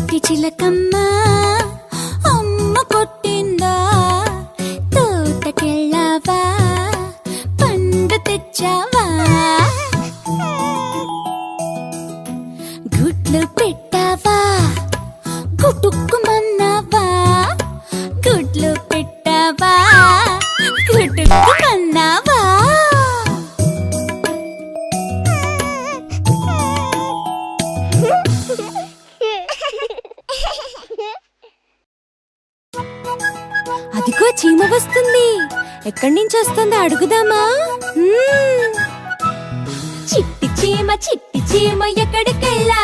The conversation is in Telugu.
చిట్టి చిలకమ్మ అమ్మ కొట్టిందా తోటకెళ్ళావా పండు తెచ్చావా గుడ్లు పెట్టావా గుటుక్కుమన్నావా గుడ్లు పెట్టావా గుటుక్కుమన్నావా అదిగో చీమ వస్తుంది. ఎక్కడి నుంచి వస్తుందో అడుగుదామా? చిట్టి చీమ ఎక్కడికెళ్ళా